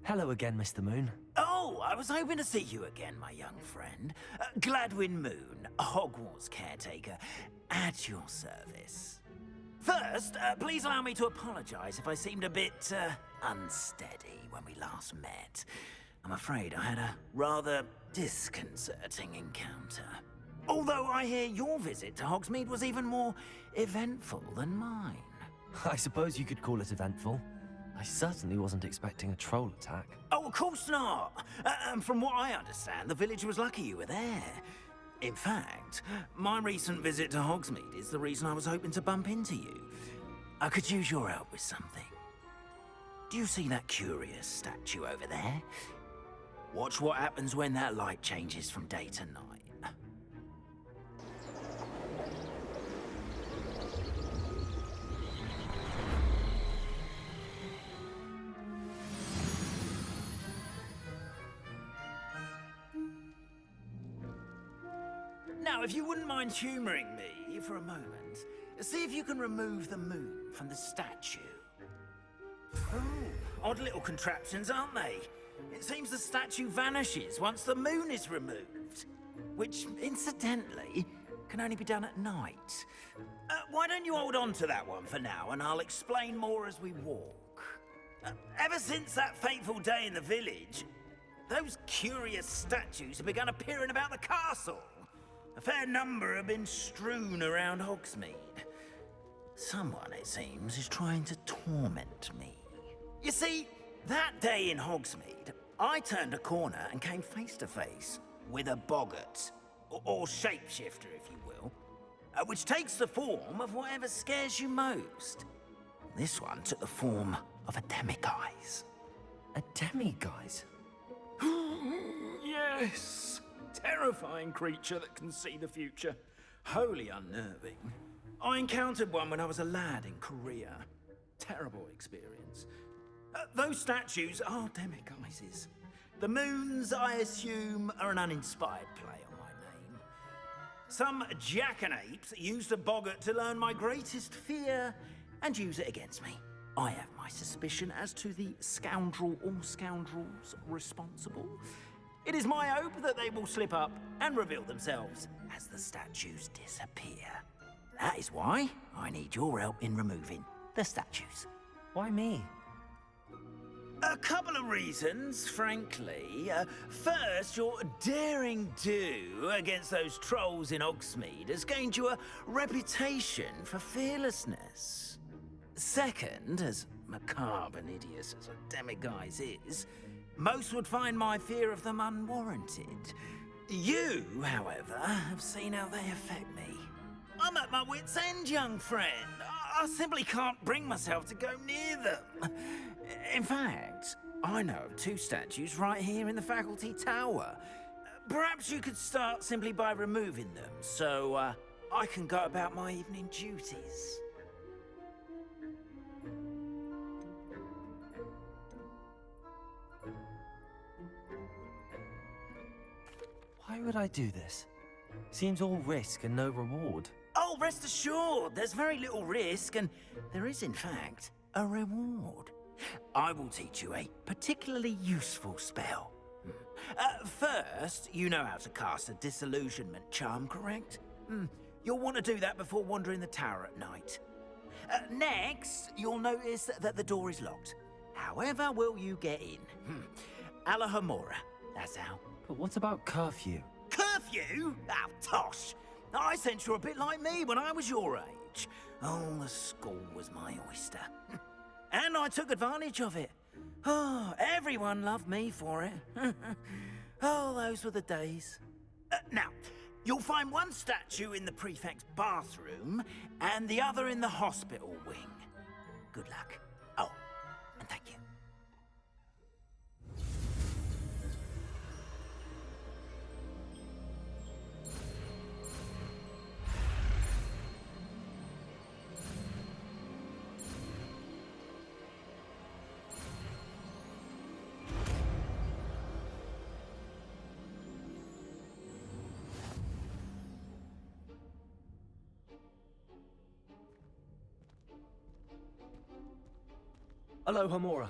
Hello again, Mr. Moon. Oh, I was hoping to see you again, my young friend. Gladwin Moon, Hogwarts caretaker, at your service. First, please allow me to apologize if I seemed a bit unsteady when we last met. I'm afraid I had a rather disconcerting encounter. Although I hear your visit to Hogsmeade was even more eventful than mine. I suppose you could call it eventful. I certainly wasn't expecting a troll attack. Oh, of course not. From what I understand, the village was lucky you were there. In fact, my recent visit to Hogsmeade is the reason I was hoping to bump into you. I could use your help with something. Do you see that curious statue over there? Watch what happens when that light changes from day to night. Now, if you wouldn't mind humoring me for a moment, see if you can remove the moon from the statue. Oh, odd little contraptions, aren't they? It seems the statue vanishes once the moon is removed, which, incidentally, can only be done at night. Why don't you hold on to that one for now, and I'll explain more as we walk. Ever since that fateful day in the village, those curious statues have begun appearing about the castle. A fair number have been strewn around Hogsmeade. Someone, it seems, is trying to torment me. You see, that day in Hogsmeade, I turned a corner and came face to face with a boggart, or shapeshifter, if you will, which takes the form of whatever scares you most. This one took the form of a demiguise. A demiguise? Yes! Terrifying creature that can see the future. Wholly unnerving. I encountered one when I was a lad in Korea. Terrible experience. Those statues are demiguises. The moons, I assume, are an uninspired play on my name. Some jackanapes used a boggart to learn my greatest fear and use it against me. I have my suspicion as to the scoundrel or scoundrels responsible. It is my hope that they will slip up and reveal themselves as the statues disappear. That is why I need your help in removing the statues. Why me? A couple of reasons, frankly. First, your daring do against those trolls in Hogsmeade has gained you a reputation for fearlessness. Second, as macabre and hideous as a demiguise is, most would find my fear of them unwarranted. You, however, have seen how they affect me. I'm at my wit's end, young friend. I simply can't bring myself to go near them. In fact, I know of two statues right here in the faculty tower. Perhaps you could start simply by removing them, so I can go about my evening duties. Why would I do this? Seems all risk and no reward. Oh, rest assured, there's very little risk, and there is, in fact, a reward. I will teach you a particularly useful spell. First, you know how to cast a disillusionment charm, correct? You'll want to do that before wandering the tower at night. Next, you'll notice that the door is locked. However will you get in? Alahomora, that's how. But what about curfew? Curfew? Oh, tosh! I sense you're a bit like me when I was your age. Oh, the school was my oyster. And I took advantage of it. Oh, everyone loved me for it. Oh, those were the days. Now, you'll find one statue in the prefect's bathroom and the other in the hospital wing. Good luck. Oh, and thank you. Hello, Homora.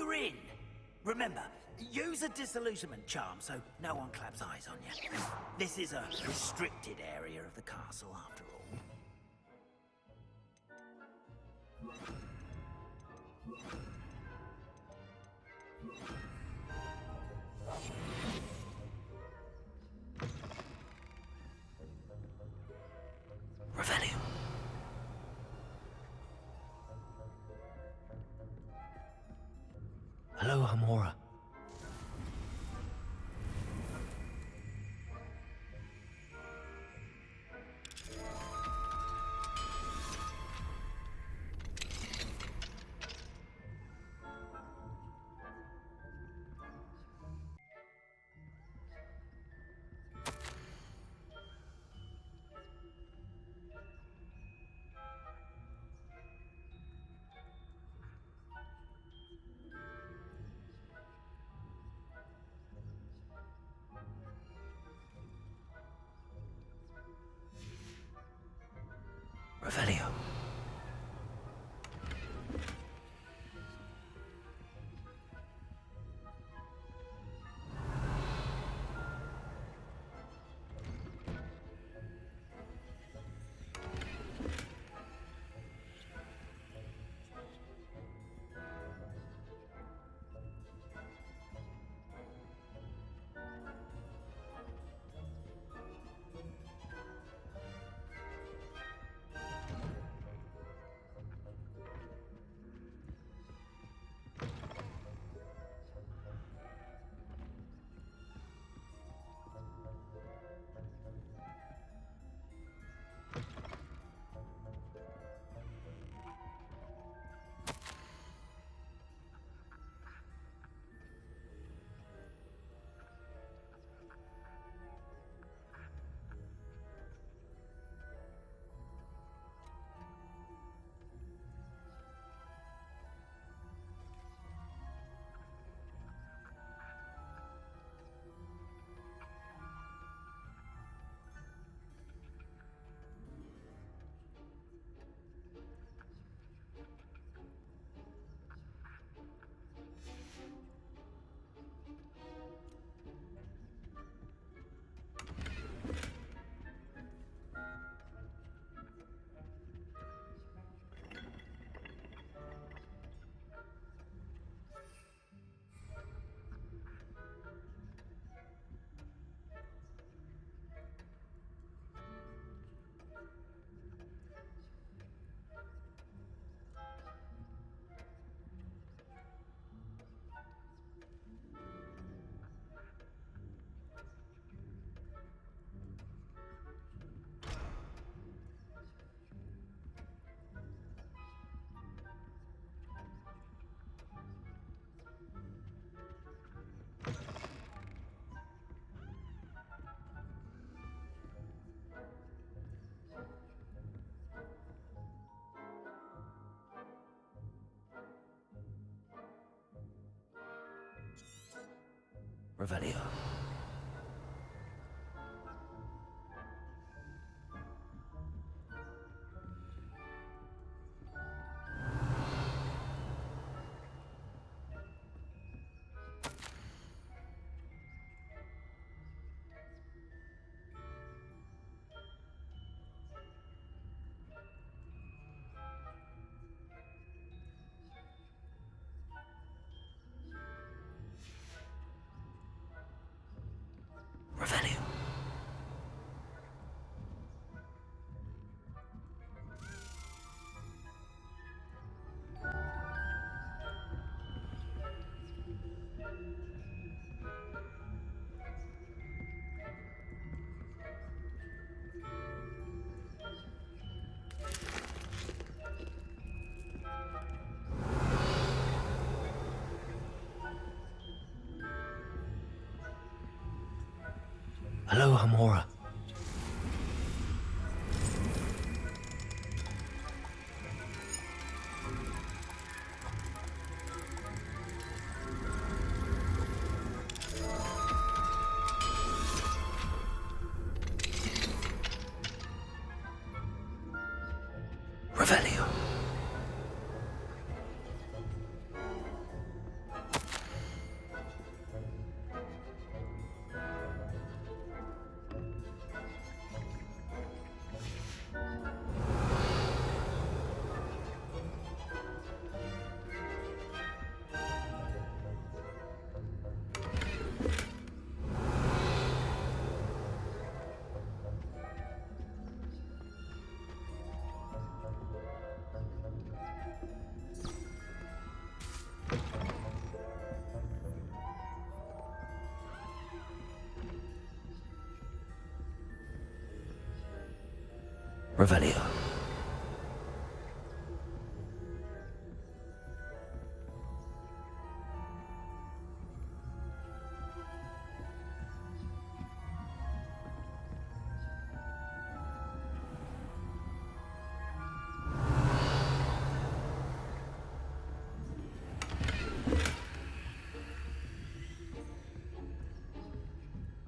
you're in. Remember, use a disillusionment charm so no one claps eyes on you. This is a restricted area of the castle, after all. Revelio. Hello, Hamora. Revelio. Revelio. Revelio. Hello, Hamora. Revelio. Revelio.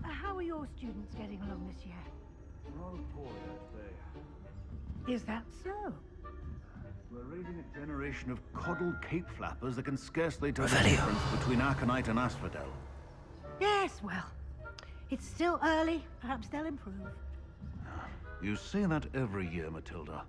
How are your students getting along this year? Rather poorly, I'd say. Is that so? We're raising a generation of coddled cape flappers that can scarcely tell the Revelio. difference between Aconite and Asphodel. Yes, well, it's still early. Perhaps they'll improve. You say that every year, Matilda.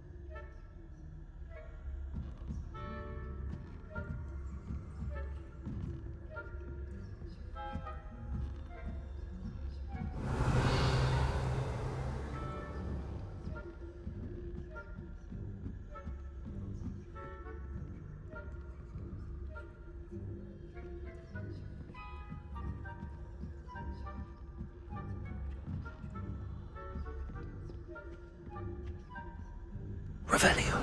Revelio.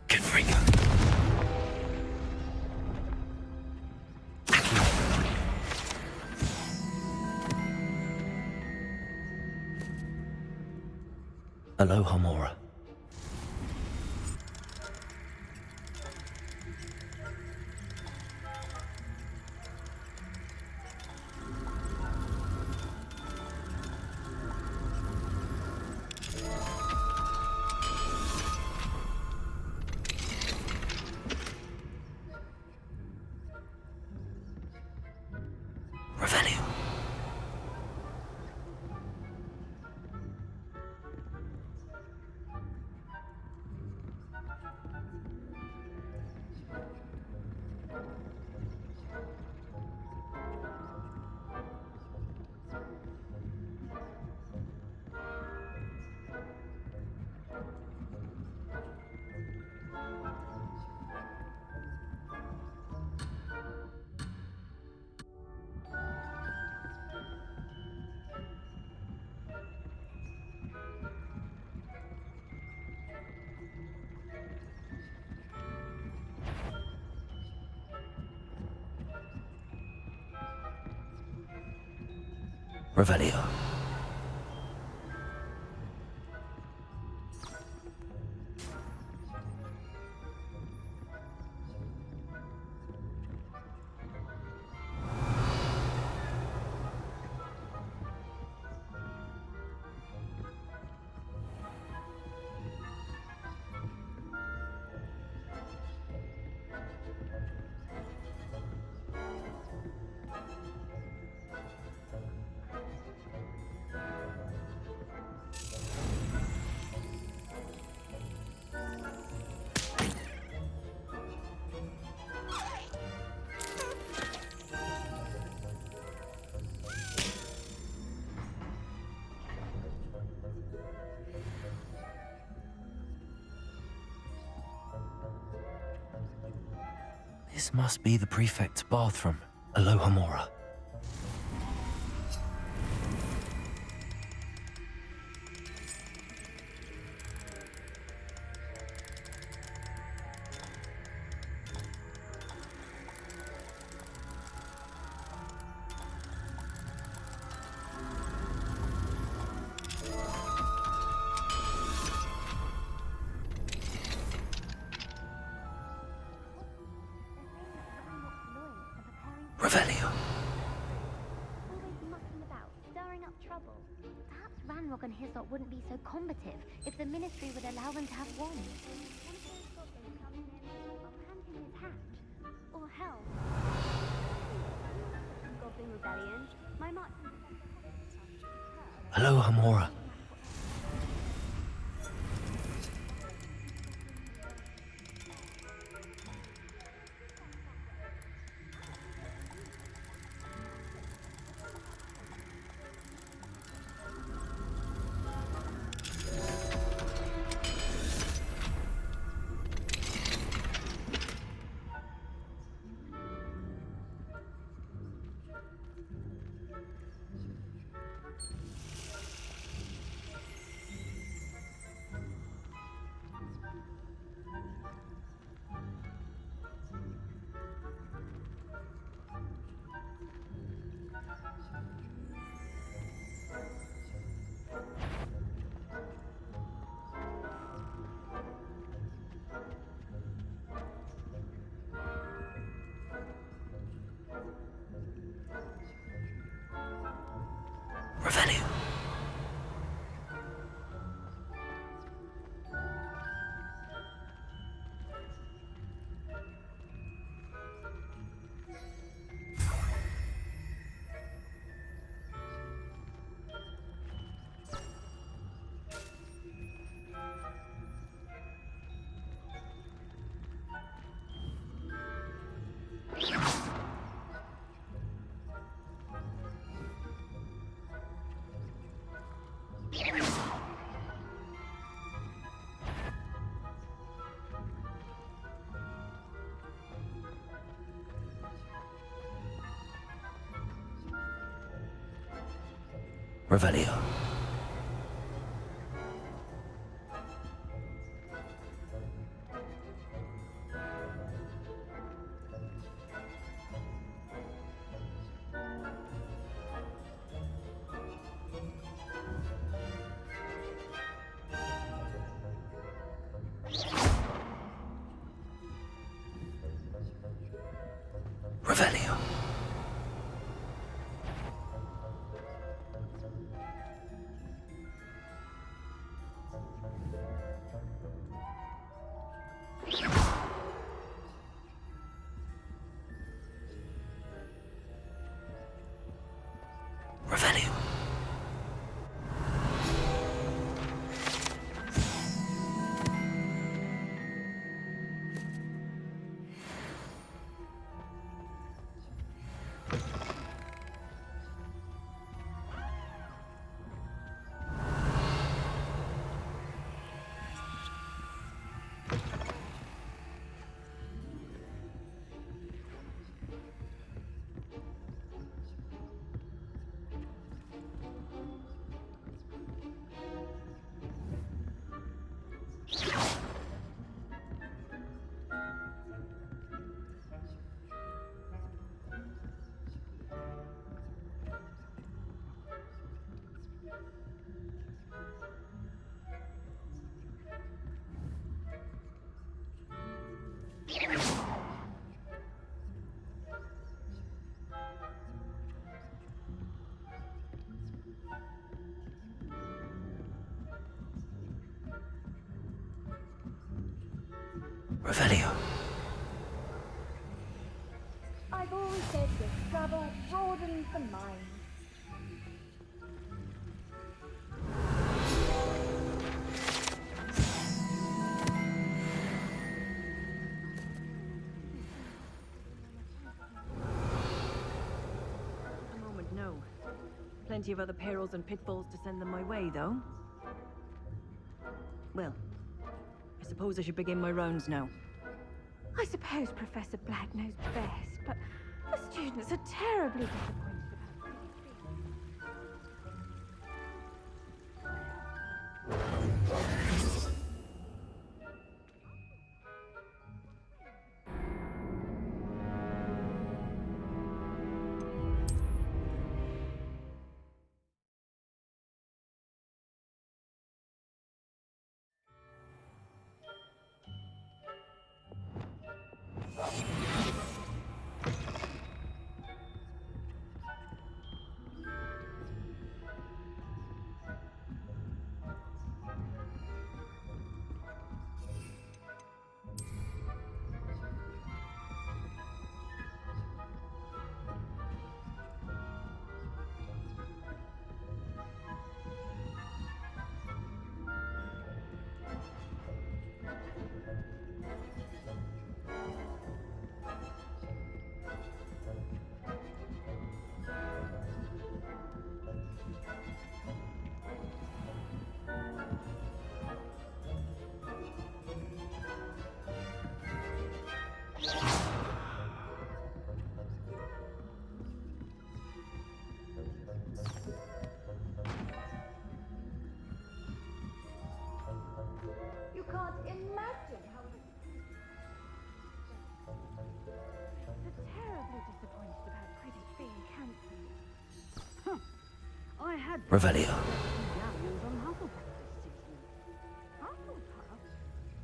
Confringo. Aloha Mora. Revelio. Revelio. This must be the prefect's bathroom. Aloha Mora. Revelio. Always mucking about, stirring up trouble. Perhaps Ranrock and Hyssop wouldn't be so combative if the Ministry would allow them to have wands. Hello, Hamora. Revelio. Revelio. Revelio. Revelio. Revelio. I've always said that travel broadens the mind. At the moment, no. Plenty of other perils and pitfalls to send them my way, though. Well, I suppose I should begin my rounds now. I suppose Professor Black knows best, but the students are terribly disappointed about You can't imagine how terribly disappointed about Quidditch being cancelled. I had Revelio. galleons on Hufflepuff this season. Hufflepuff?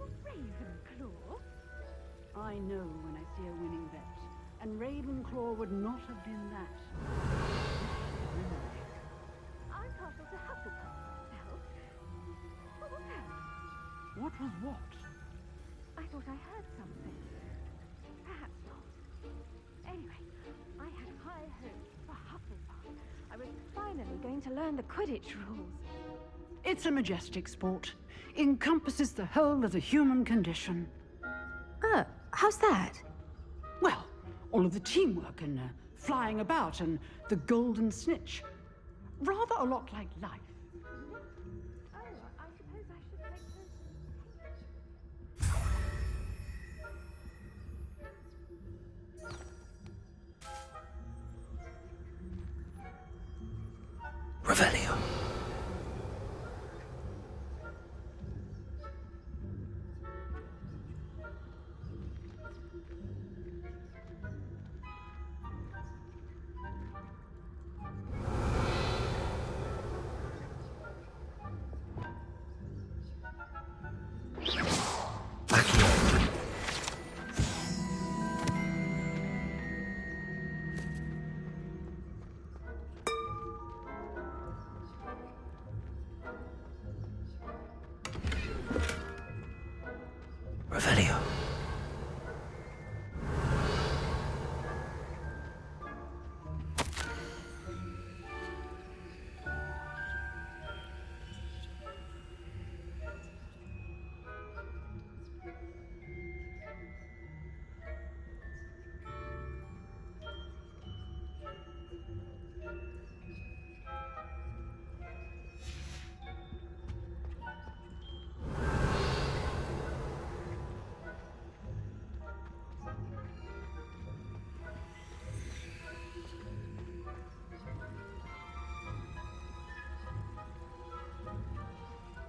Ravenclaw? I know when I see a winning bet, and Ravenclaw would not have been that. I'm partial to Hufflepuff myself. What was that? What was what? I thought I heard something. Perhaps not. Anyway, I had high hopes for Hufflepuff. I was finally going to learn the Quidditch rules. It's a majestic sport. Encompasses the whole of the human condition. How's that? Well, all of the teamwork and flying about and the golden snitch. Rather a lot like life. Oh, I suppose I should make Revelio. Revelio.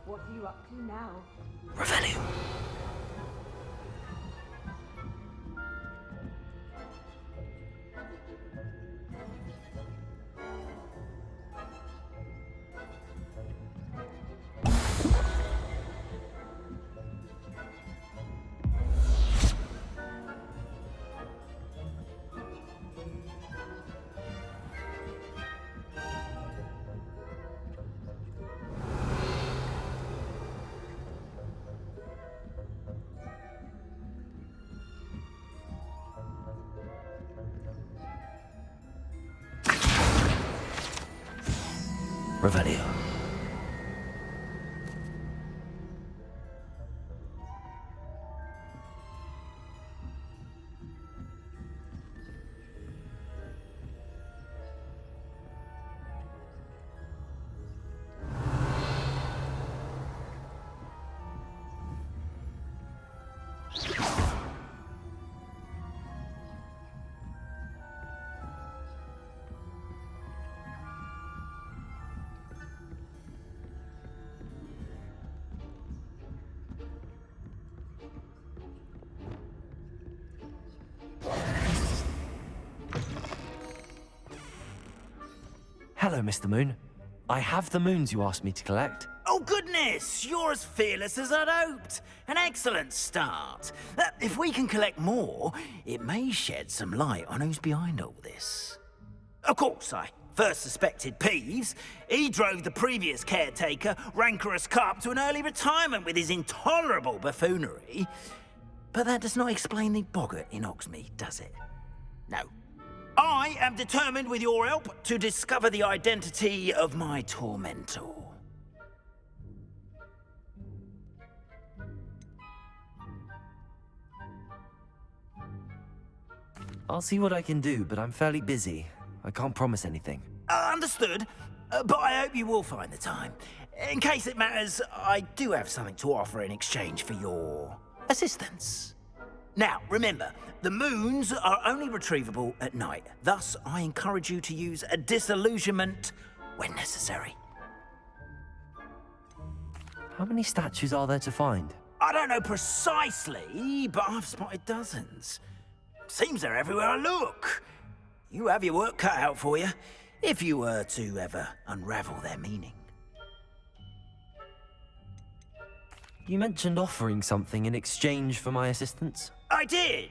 What are you up to now? Revelio. Revelio. Hello, Mr. Moon. I have the moons you asked me to collect. Oh, goodness! You're as fearless as I'd hoped. An excellent start. If we can collect more, it may shed some light on who's behind all this. Of course, I first suspected Peeves. He drove the previous caretaker, Rancorous Carp, to an early retirement with his intolerable buffoonery. But that does not explain the boggart in Hogsmeade, does it? No. I am determined, with your help, to discover the identity of my tormentor. I'll see what I can do, but I'm fairly busy. I can't promise anything. Understood, but I hope you will find the time. In case it matters, I do have something to offer in exchange for your assistance. Now, remember, the moons are only retrievable at night. Thus, I encourage you to use a disillusionment when necessary. How many statues are there to find? I don't know precisely, but I've spotted dozens. Seems they're everywhere I look. You have your work cut out for you, if you were to ever unravel their meaning. You mentioned offering something in exchange for my assistance. I did.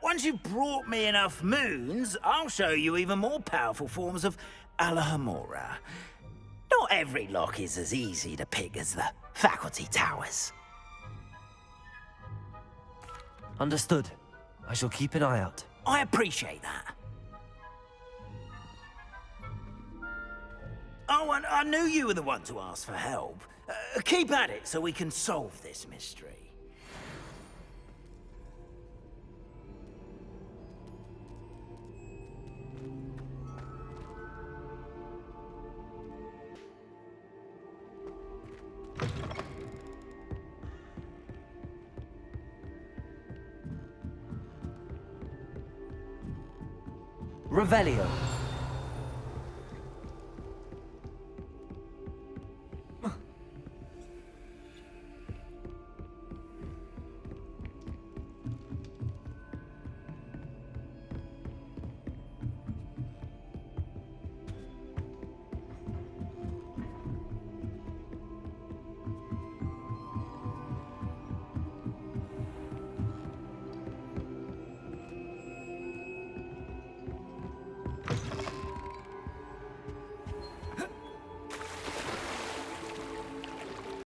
Once you've brought me enough moons, I'll show you even more powerful forms of Alohomora. Not every lock is as easy to pick as the faculty towers. Understood. I shall keep an eye out. I appreciate that. Oh, and I knew you were the one to ask for help. Keep at it so we can solve this mystery. Revelio.